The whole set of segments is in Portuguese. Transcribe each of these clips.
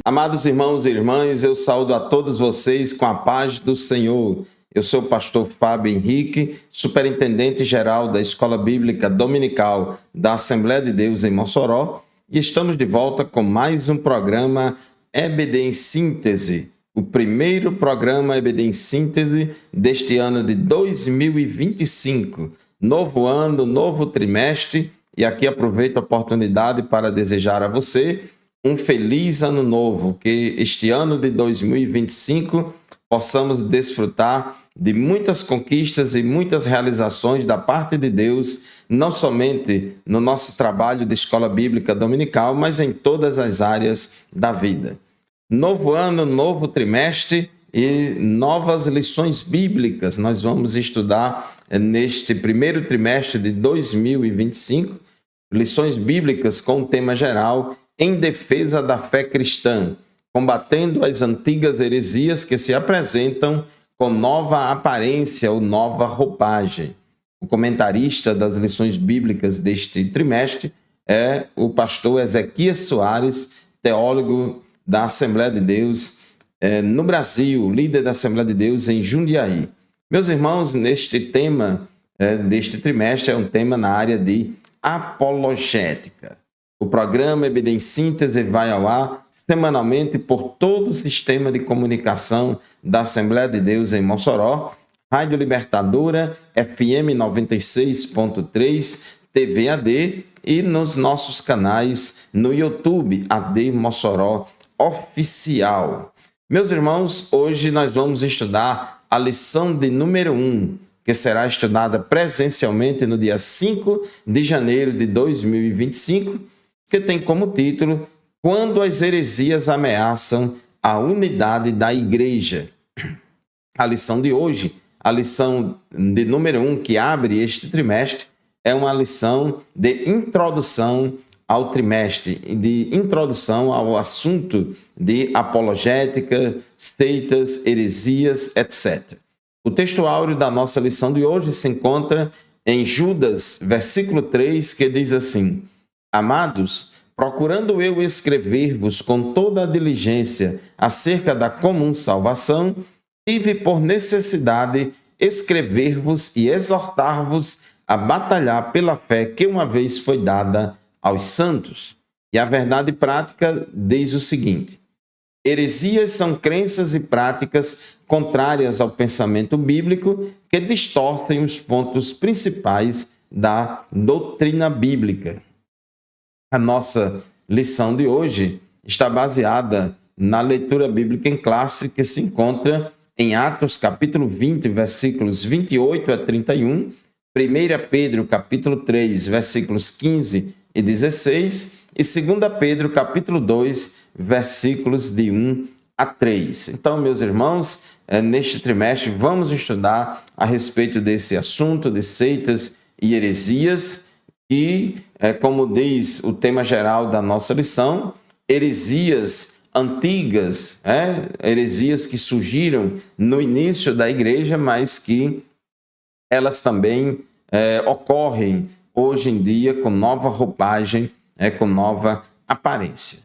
Amados irmãos e irmãs, eu saúdo a todos vocês com a paz do Senhor. Eu sou o pastor Fábio Henrique, superintendente-geral da Escola Bíblica Dominical da Assembleia de Deus em Mossoró, e estamos de volta com mais um programa EBD em Síntese, o primeiro programa EBD em Síntese deste ano de 2025. Novo ano, novo trimestre, e aqui aproveito a oportunidade para desejar a você um feliz ano novo, que este ano de 2025 possamos desfrutar de muitas conquistas e muitas realizações da parte de Deus, não somente no nosso trabalho de escola bíblica dominical, mas em todas as áreas da vida. Novo ano, novo trimestre e novas lições bíblicas. Nós vamos estudar neste primeiro trimestre de 2025, lições bíblicas com o tema geral em defesa da fé cristã, combatendo as antigas heresias que se apresentam com nova aparência ou nova roupagem. O comentarista das lições bíblicas deste trimestre é o pastor Ezequias Soares, teólogo da Assembleia de Deus no Brasil, líder da Assembleia de Deus em Jundiaí. Meus irmãos, neste tema deste trimestre é um tema na área de apologética. O programa EBD em Síntese vai ao ar semanalmente por todo o sistema de comunicação da Assembleia de Deus em Mossoró, Rádio Libertadora, FM 96.3, TV AD e nos nossos canais no YouTube, AD Mossoró Oficial. Meus irmãos, hoje nós vamos estudar a lição de número 1, que será estudada presencialmente no dia 5 de janeiro de 2025, que tem como título Quando as heresias ameaçam a unidade da igreja. A lição de hoje, a lição de número 1 que abre este trimestre, é uma lição de introdução ao trimestre, de introdução ao assunto de apologética, seitas, heresias, etc. O texto áureo da nossa lição de hoje se encontra em Judas, versículo 3, que diz assim: Amados, procurando eu escrever-vos com toda a diligência acerca da comum salvação, tive por necessidade escrever-vos e exortar-vos a batalhar pela fé que uma vez foi dada aos santos. E a verdade prática diz o seguinte: heresias são crenças e práticas contrárias ao pensamento bíblico que distorcem os pontos principais da doutrina bíblica. A nossa lição de hoje está baseada na leitura bíblica em classe que se encontra em Atos capítulo 20, versículos 28 a 31, 1 Pedro capítulo 3, versículos 15 e 16 e 2 Pedro capítulo 2, versículos de 1 a 3. Então, meus irmãos, neste trimestre vamos estudar a respeito desse assunto de seitas e heresias e, como diz o tema geral da nossa lição, heresias antigas, heresias que surgiram no início da igreja, mas que elas também ocorrem hoje em dia com nova roupagem, com nova aparência.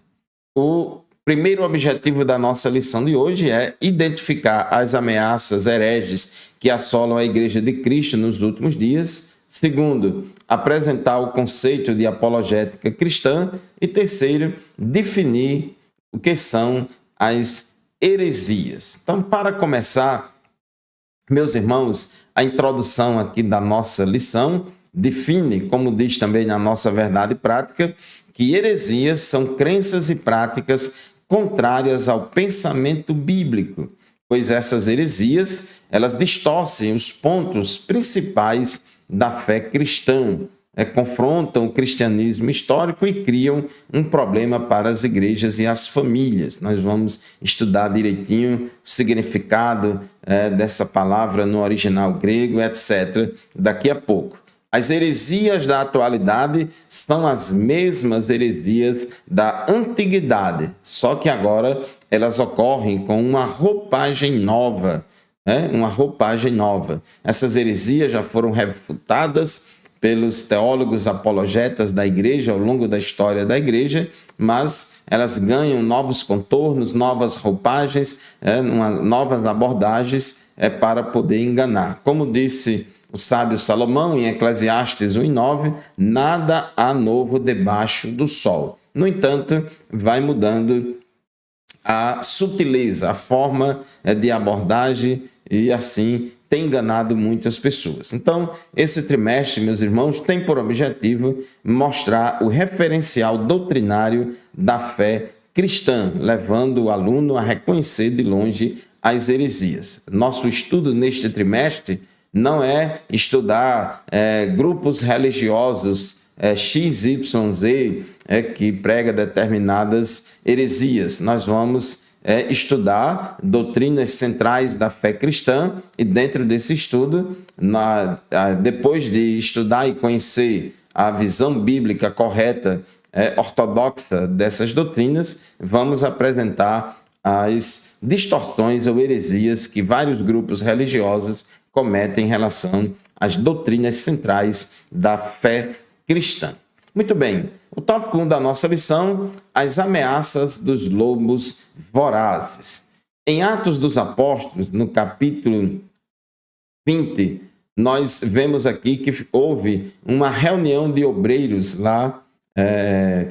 O primeiro objetivo da nossa lição de hoje é identificar as ameaças hereges que assolam a Igreja de Cristo nos últimos dias. Segundo, apresentar o conceito de apologética cristã. E terceiro, definir o que são as heresias. Então, para começar, meus irmãos, a introdução aqui da nossa lição define, como diz também na nossa verdade prática, que heresias são crenças e práticas contrárias ao pensamento bíblico, pois essas heresias, elas distorcem os pontos principais da fé cristã, confrontam o cristianismo histórico e criam um problema para as igrejas e as famílias. Nós vamos estudar direitinho o significado dessa palavra no original grego, etc., daqui a pouco. As heresias da atualidade são as mesmas heresias da antiguidade, só que agora elas ocorrem com uma roupagem nova, uma roupagem nova. Essas heresias já foram refutadas pelos teólogos apologetas da igreja ao longo da história da igreja, mas elas ganham novos contornos, novas roupagens, novas abordagens para poder enganar. Como disse o sábio Salomão em Eclesiastes 1:9, nada há novo debaixo do sol. No entanto, vai mudando a sutileza, a forma de abordagem, e assim tem enganado muitas pessoas. Então, esse trimestre, meus irmãos, tem por objetivo mostrar o referencial doutrinário da fé cristã, levando o aluno a reconhecer de longe as heresias. Nosso estudo neste trimestre não é estudar grupos religiosos XYZ que prega determinadas heresias. Nós vamos estudar doutrinas centrais da fé cristã, e dentro desse estudo, depois de estudar e conhecer a visão bíblica correta, ortodoxa dessas doutrinas, vamos apresentar as distorções ou heresias que vários grupos religiosos cometem em relação às doutrinas centrais da fé cristã. Muito bem, o tópico 1 da nossa lição, as ameaças dos lobos vorazes. Em Atos dos Apóstolos, no capítulo 20, nós vemos aqui que houve uma reunião de obreiros lá,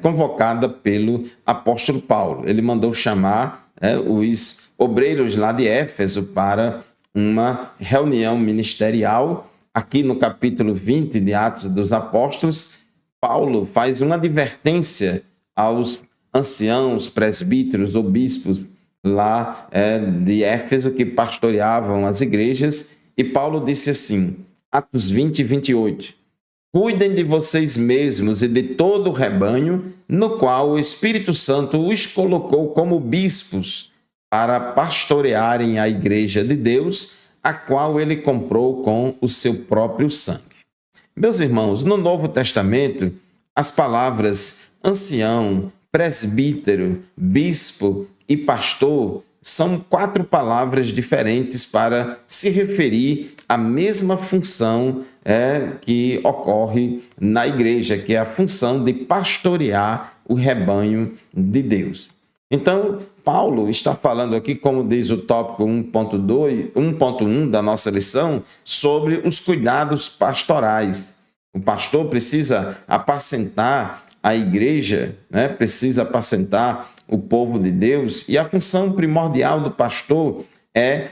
convocada pelo apóstolo Paulo. Ele mandou chamar os obreiros lá de Éfeso para uma reunião ministerial. Aqui no capítulo 20 de Atos dos Apóstolos, Paulo faz uma advertência aos anciãos, presbíteros ou bispos lá de Éfeso que pastoreavam as igrejas, e Paulo disse assim, Atos 20, 28, cuidem de vocês mesmos e de todo o rebanho, no qual o Espírito Santo os colocou como bispos para pastorearem a igreja de Deus, a qual ele comprou com o seu próprio sangue. Meus irmãos, no Novo Testamento, as palavras ancião, presbítero, bispo e pastor são 4 palavras diferentes para se referir à mesma função que ocorre na igreja, que é a função de pastorear o rebanho de Deus. Então, Paulo está falando aqui, como diz o tópico 1.1 da nossa lição, sobre os cuidados pastorais. O pastor precisa apacentar a igreja, precisa apacentar o povo de Deus, e a função primordial do pastor é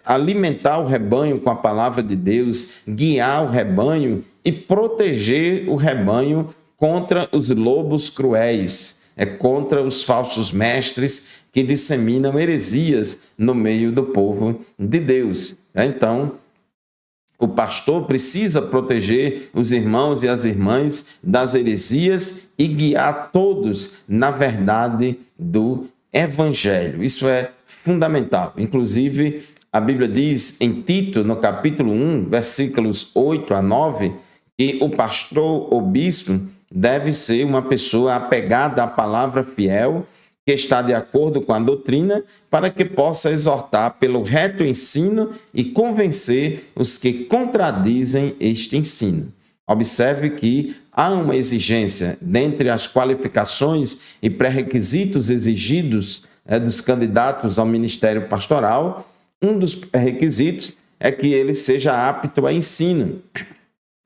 alimentar o rebanho com a palavra de Deus, guiar o rebanho e proteger o rebanho contra os lobos cruéis, contra os falsos mestres que disseminam heresias no meio do povo de Deus. Então, o pastor precisa proteger os irmãos e as irmãs das heresias e guiar todos na verdade do Evangelho. Isso é fundamental. Inclusive, a Bíblia diz em Tito, no capítulo 1, versículos 8 a 9, que o pastor ou bispo deve ser uma pessoa apegada à palavra fiel, que está de acordo com a doutrina, para que possa exortar pelo reto ensino e convencer os que contradizem este ensino. Observe que há uma exigência dentre as qualificações e pré-requisitos exigidos dos candidatos ao ministério pastoral. Um dos requisitos é que ele seja apto a ensino,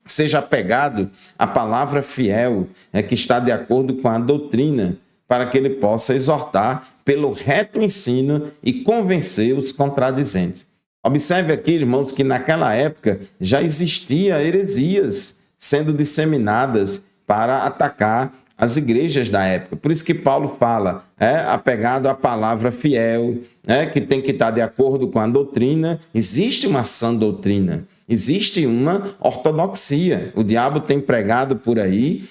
seja apegado à palavra fiel, que está de acordo com a doutrina, para que ele possa exortar pelo reto ensino e convencer os contradizentes. Observe aqui, irmãos, que naquela época já existia heresias sendo disseminadas para atacar as igrejas da época. Por isso que Paulo fala, apegado à palavra fiel, que tem que estar de acordo com a doutrina. Existe uma sã doutrina, existe uma ortodoxia. O diabo tem pregado por aí,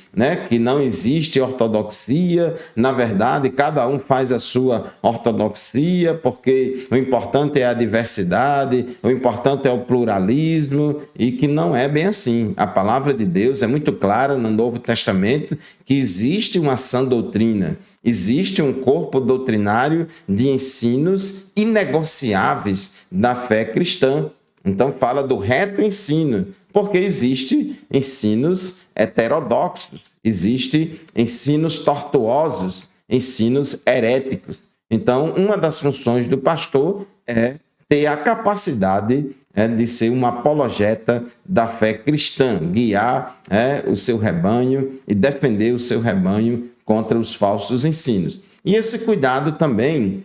que não existe ortodoxia. Na verdade, cada um faz a sua ortodoxia, porque o importante é a diversidade, o importante é o pluralismo, e que não é bem assim. A palavra de Deus é muito clara no Novo Testamento que existe uma sã doutrina. Existe um corpo doutrinário de ensinos inegociáveis da fé cristã. Então fala do reto ensino, porque existe ensinos heterodoxos, existe ensinos tortuosos, ensinos heréticos. Então, uma das funções do pastor é ter a capacidade de ser um apologeta da fé cristã, guiar o seu rebanho e defender o seu rebanho contra os falsos ensinos. E esse cuidado também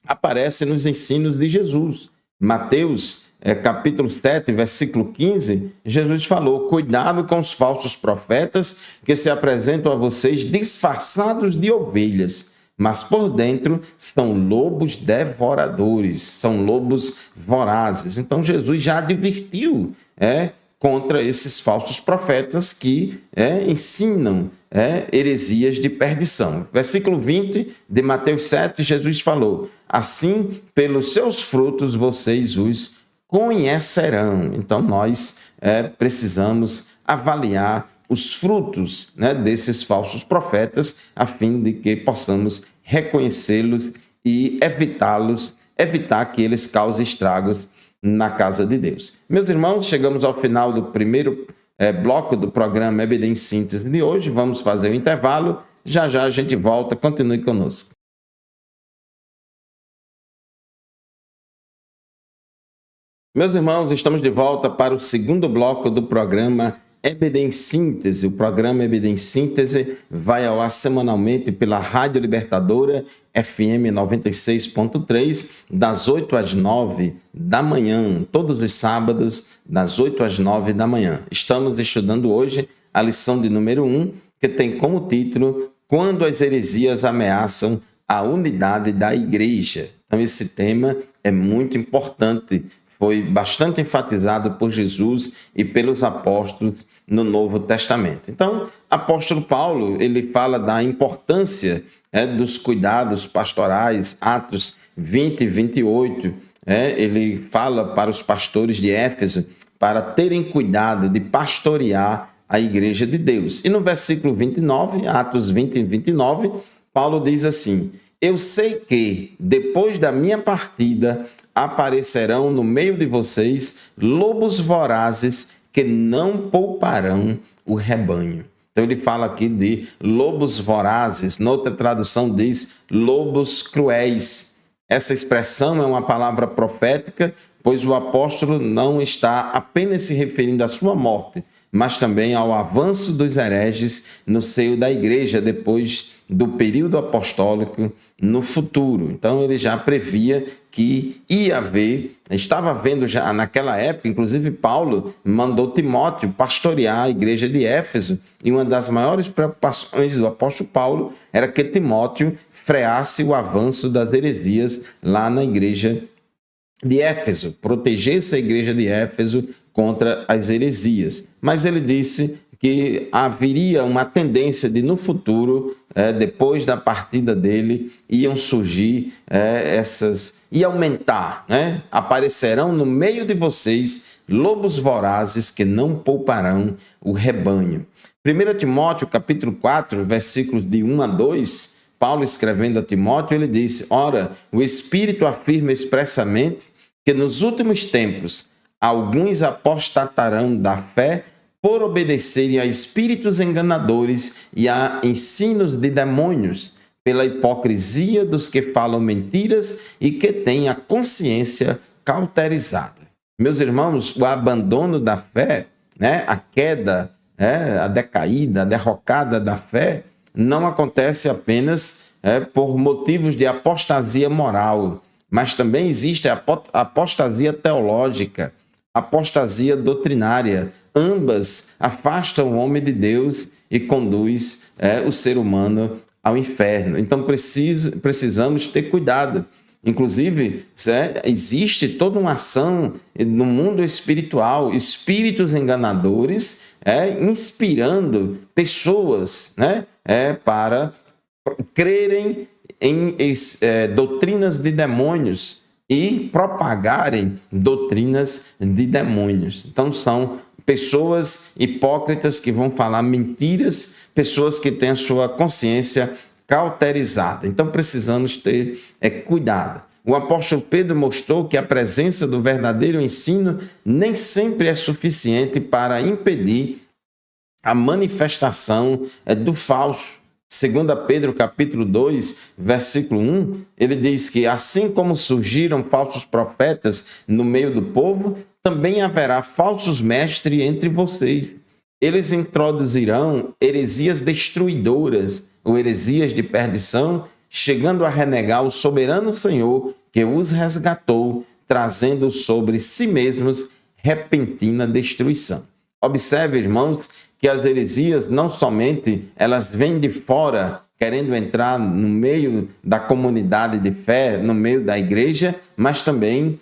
aparece nos ensinos de Jesus. Mateus, capítulo 7, versículo 15, Jesus falou: cuidado com os falsos profetas que se apresentam a vocês disfarçados de ovelhas, mas por dentro são lobos devoradores, são lobos vorazes. Então Jesus já advertiu contra esses falsos profetas que ensinam heresias de perdição. Versículo 20 de Mateus 7, Jesus falou: assim, pelos seus frutos vocês os conhecerão. Então nós precisamos avaliar os frutos desses falsos profetas, a fim de que possamos reconhecê-los e evitar que eles causem estragos na casa de Deus. Meus irmãos, chegamos ao final do primeiro bloco do programa EBD em Síntese de hoje. Vamos fazer o intervalo. Já já a gente volta. Continue conosco. Meus irmãos, estamos de volta para o segundo bloco do programa EBD em Síntese. O programa EBD em Síntese vai ao ar semanalmente pela Rádio Libertadora FM 96.3, das 8 às 9 da manhã, todos os sábados, das 8 às 9 da manhã. Estamos estudando hoje a lição de número 1, que tem como título Quando as heresias ameaçam a unidade da igreja. Então, esse tema é muito importante. Foi bastante enfatizado por Jesus e pelos apóstolos no Novo Testamento. Então, apóstolo Paulo, ele fala da importância dos cuidados pastorais, Atos 20 e 28. Ele fala para os pastores de Éfeso para terem cuidado de pastorear a igreja de Deus. E no versículo 29, Atos 20 e 29, Paulo diz assim: eu sei que, depois da minha partida, aparecerão no meio de vocês lobos vorazes que não pouparão o rebanho. Então ele fala aqui de lobos vorazes, noutra tradução diz lobos cruéis. Essa expressão é uma palavra profética, pois o apóstolo não está apenas se referindo à sua morte, mas também ao avanço dos hereges no seio da igreja depois do período apostólico no futuro. Então ele já previa que estava havendo já naquela época, inclusive Paulo mandou Timóteo pastorear a igreja de Éfeso, e uma das maiores preocupações do apóstolo Paulo era que Timóteo freasse o avanço das heresias lá na igreja de Éfeso, protegesse a igreja de Éfeso contra as heresias. Mas ele disse que haveria uma tendência de, no futuro, depois da partida dele, iam surgir e aumentar, aparecerão no meio de vocês lobos vorazes que não pouparão o rebanho. 1 Timóteo, capítulo 4, versículos de 1 a 2, Paulo escrevendo a Timóteo, ele disse: ora, o Espírito afirma expressamente que nos últimos tempos alguns apostatarão da fé por obedecerem a espíritos enganadores e a ensinos de demônios, pela hipocrisia dos que falam mentiras e que têm a consciência cauterizada. Meus irmãos, o abandono da fé, a queda, a decaída, a derrocada da fé, não acontece apenas por motivos de apostasia moral, mas também existe a apostasia teológica, apostasia doutrinária. Ambas afastam o homem de Deus e conduz o ser humano ao inferno. Então precisamos ter cuidado. Inclusive, existe toda uma ação no mundo espiritual, espíritos enganadores inspirando pessoas para crerem em doutrinas de demônios e propagarem doutrinas de demônios. Então são pessoas hipócritas que vão falar mentiras, pessoas que têm a sua consciência cauterizada. Então precisamos ter cuidado. O apóstolo Pedro mostrou que a presença do verdadeiro ensino nem sempre é suficiente para impedir a manifestação do falso. Segunda Pedro capítulo 2, versículo 1, ele diz que assim como surgiram falsos profetas no meio do povo, também haverá falsos mestres entre vocês. Eles introduzirão heresias destruidoras ou heresias de perdição, chegando a renegar o soberano Senhor que os resgatou, trazendo sobre si mesmos repentina destruição. Observe, irmãos, que as heresias não somente elas vêm de fora, querendo entrar no meio da comunidade de fé, no meio da igreja, mas também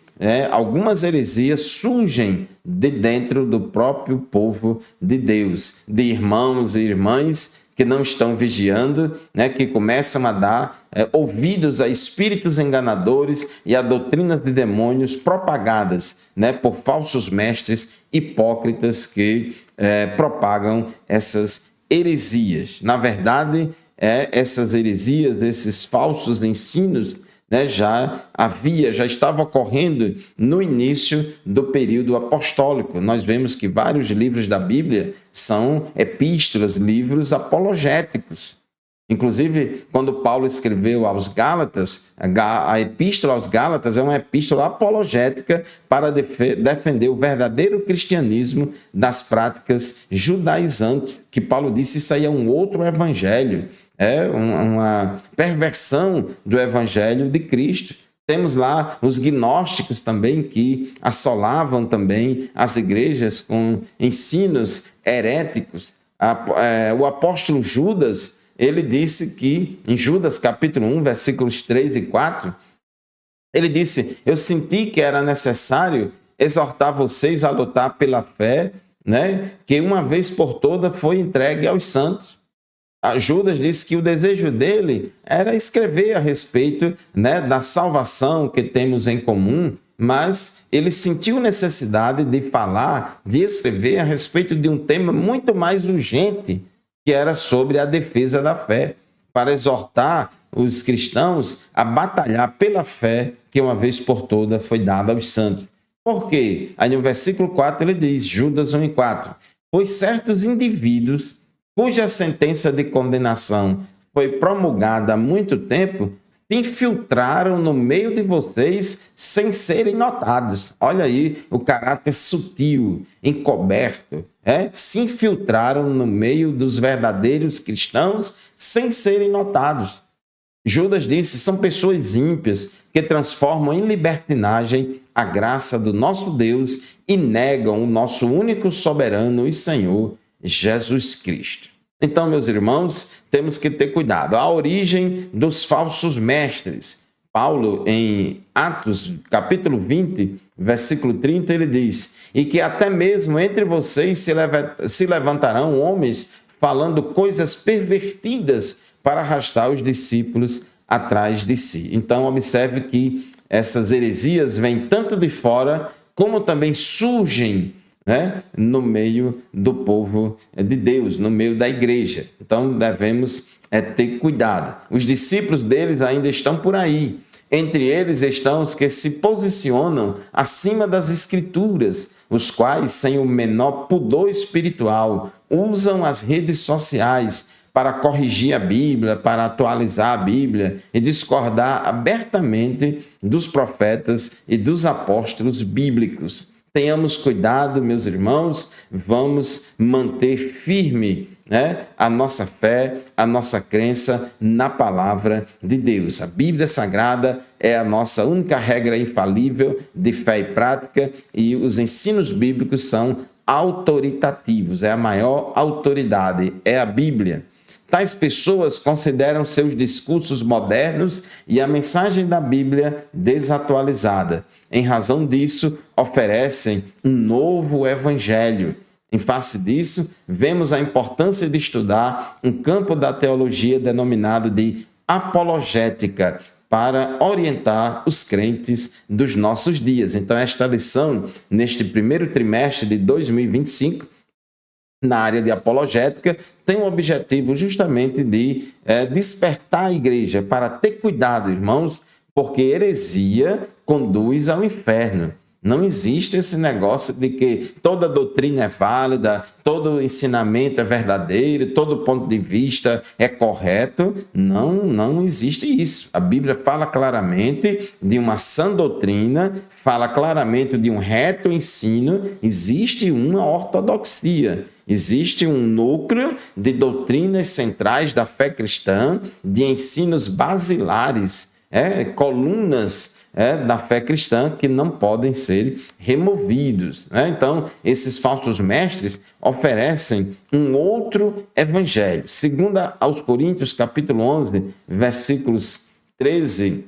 algumas heresias surgem de dentro do próprio povo de Deus, de irmãos e irmãs que não estão vigiando, que começam a dar ouvidos a espíritos enganadores e a doutrinas de demônios propagadas por falsos mestres hipócritas que propagam essas heresias. Na verdade, essas heresias, esses falsos ensinos, já estava ocorrendo no início do período apostólico. Nós vemos que vários livros da Bíblia são epístolas, livros apologéticos. Inclusive, quando Paulo escreveu aos Gálatas, a epístola aos Gálatas é uma epístola apologética para defender o verdadeiro cristianismo das práticas judaizantes, que Paulo disse isso aí é um outro evangelho. É uma perversão do evangelho de Cristo. Temos lá os gnósticos também, que assolavam também as igrejas com ensinos heréticos. O apóstolo Judas, ele disse que, em Judas capítulo 1, versículos 3 e 4, ele disse: eu senti que era necessário exortar vocês a lutar pela fé, que uma vez por todas foi entregue aos santos. Judas disse que o desejo dele era escrever a respeito da salvação que temos em comum, mas ele sentiu necessidade de falar, de escrever a respeito de um tema muito mais urgente, que era sobre a defesa da fé, para exortar os cristãos a batalhar pela fé que uma vez por todas foi dada aos santos. Por quê? Aí no versículo 4 ele diz, Judas 1 e 4, pois certos indivíduos cuja sentença de condenação foi promulgada há muito tempo, se infiltraram no meio de vocês sem serem notados. Olha aí o caráter sutil, encoberto. Se infiltraram no meio dos verdadeiros cristãos sem serem notados. Judas disse, são pessoas ímpias que transformam em libertinagem a graça do nosso Deus e negam o nosso único soberano e Senhor, Jesus Cristo. Então, meus irmãos, temos que ter cuidado. A origem dos falsos mestres. Paulo, em Atos, capítulo 20, versículo 30, ele diz, e que até mesmo entre vocês se levantarão homens falando coisas pervertidas para arrastar os discípulos atrás de si. Então, observe que essas heresias vêm tanto de fora, como também surgem no meio do povo de Deus, no meio da igreja. Então, devemos ter cuidado. Os discípulos deles ainda estão por aí. Entre eles estão os que se posicionam acima das Escrituras, os quais, sem o menor pudor espiritual, usam as redes sociais para corrigir a Bíblia, para atualizar a Bíblia e discordar abertamente dos profetas e dos apóstolos bíblicos. Tenhamos cuidado, meus irmãos, vamos manter firme a nossa fé, a nossa crença na palavra de Deus. A Bíblia Sagrada é a nossa única regra infalível de fé e prática e os ensinos bíblicos são autoritativos, é a maior autoridade, é a Bíblia. Tais pessoas consideram seus discursos modernos e a mensagem da Bíblia desatualizada. Em razão disso, oferecem um novo evangelho. Em face disso, vemos a importância de estudar um campo da teologia denominado de apologética, para orientar os crentes dos nossos dias. Então, esta lição, neste primeiro trimestre de 2025, na área de apologética, tem o objetivo justamente de despertar a igreja para ter cuidado, irmãos, porque heresia conduz ao inferno. Não existe esse negócio de que toda doutrina é válida, todo ensinamento é verdadeiro, todo ponto de vista é correto. Não existe isso. A Bíblia fala claramente de uma sã doutrina, fala claramente de um reto ensino. Existe uma ortodoxia. Existe um núcleo de doutrinas centrais da fé cristã, de ensinos basilares, colunas da fé cristã que não podem ser removidos. Então, esses falsos mestres oferecem um outro evangelho. Segundo aos Coríntios, capítulo 11, versículos 13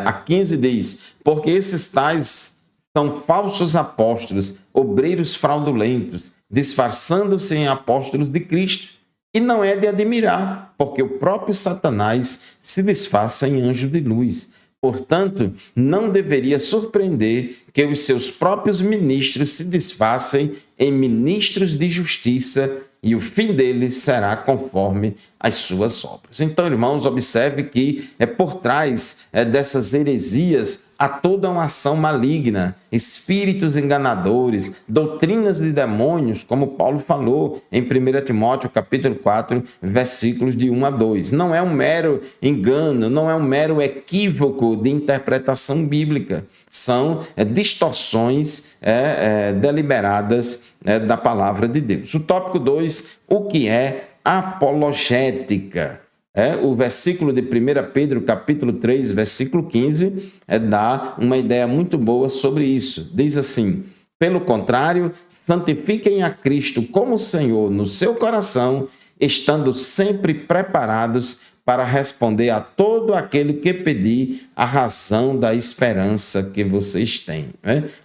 a 15, diz: porque esses tais são falsos apóstolos, obreiros fraudulentos, disfarçando-se em apóstolos de Cristo. E não é de admirar, porque o próprio Satanás se disfarça em anjo de luz. Portanto, não deveria surpreender que os seus próprios ministros se disfarcem em ministros de justiça, e o fim deles será conforme as suas obras. Então, irmãos, observe que por trás dessas heresias há toda uma ação maligna, espíritos enganadores, doutrinas de demônios, como Paulo falou em 1 Timóteo capítulo 4, versículos de 1 a 2. Não é um mero engano, não é um mero equívoco de interpretação bíblica. São distorções deliberadas da palavra de Deus. O tópico 2, o que é apologética? O versículo de 1 Pedro, capítulo 3, versículo 15, dá uma ideia muito boa sobre isso. Diz assim: pelo contrário, santifiquem a Cristo como Senhor no seu coração, estando sempre preparados para responder a todo aquele que pedir a razão da esperança que vocês têm.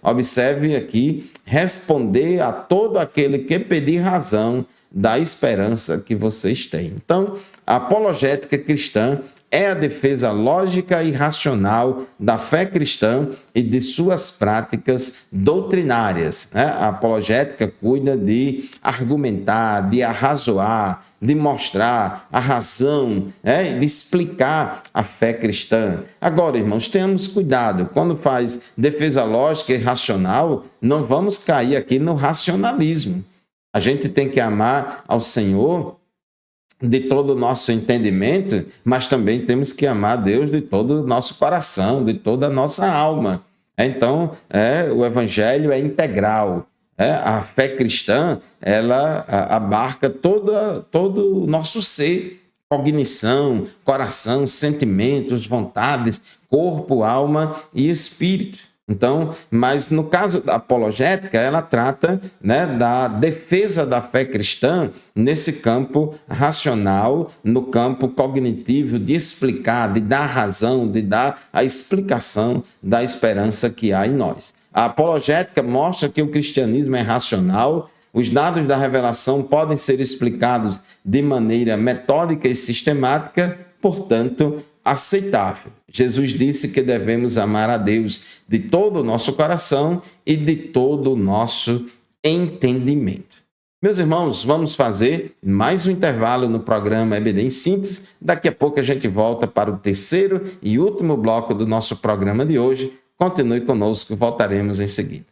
Observe aqui, responder a todo aquele que pedir razão da esperança que vocês têm. Então, a apologética cristã é a defesa lógica e racional da fé cristã e de suas práticas doutrinárias. A apologética cuida de argumentar, de arrazoar, de mostrar a razão, de explicar a fé cristã. Agora, irmãos, tenhamos cuidado. Quando faz defesa lógica e racional, não vamos cair aqui no racionalismo. A gente tem que amar ao Senhor de todo o nosso entendimento, mas também temos que amar a Deus de todo o nosso coração, de toda a nossa alma. Então, o evangelho é integral. A fé cristã, ela abarca todo o nosso ser, cognição, coração, sentimentos, vontades, corpo, alma e espírito. Então, mas no caso da apologética, ela trata da defesa da fé cristã nesse campo racional, no campo cognitivo, de explicar, de dar razão, de dar a explicação da esperança que há em nós. A apologética mostra que o cristianismo é racional, os dados da revelação podem ser explicados de maneira metódica e sistemática, portanto, aceitável. Jesus disse que devemos amar a Deus de todo o nosso coração e de todo o nosso entendimento. Meus irmãos, vamos fazer mais um intervalo no programa EBD em Síntese. Daqui a pouco a gente volta para o terceiro e último bloco do nosso programa de hoje. Continue conosco, voltaremos em seguida.